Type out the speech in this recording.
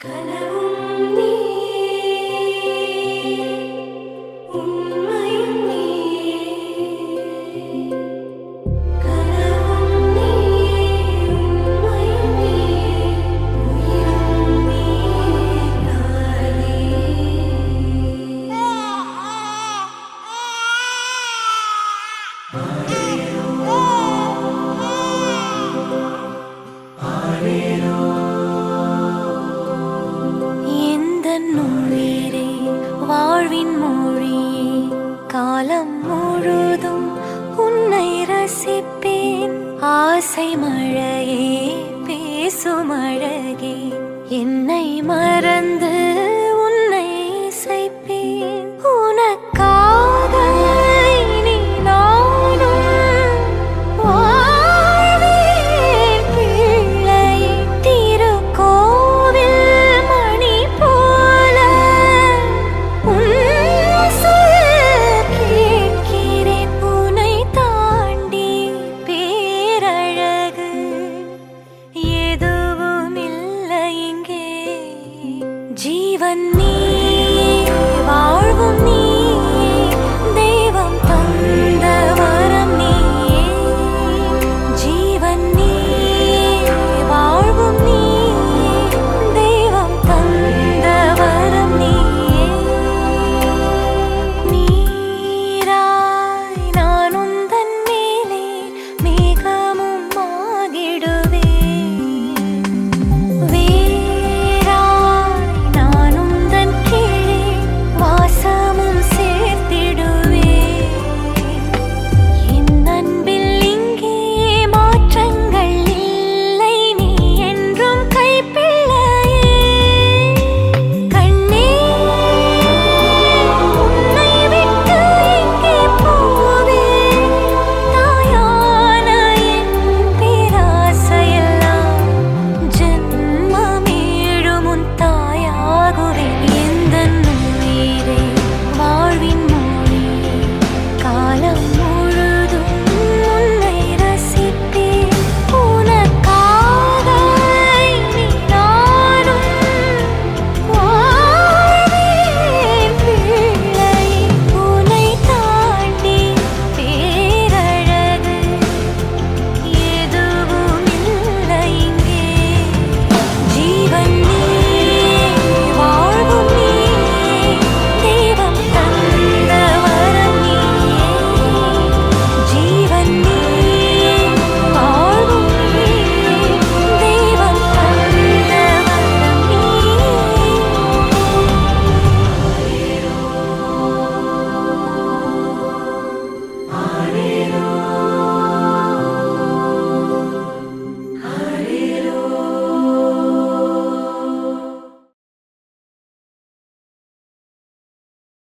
கனவும் நீ உண்மையும் நீ கனவும் நீ உண்மையும் நீ உயிரும் நீ நானே உயிரே வாழ்வின் மொழியே காலம் முழுதும் உன்னை ரசிப்பேன் ஆசை மழையே பேசும் அழகே என்னை மறந்து உன்னை இசைப்பேன் உனக்காக இனி நானும் வாழ்வேன் பிள்ளையே திருக்கோவில் மணி போல உன் சொல் கேட்கிறேன் உன்னை தாண்டி பேரழகு எதுவும் இல்லை இங்கே ஜீவன்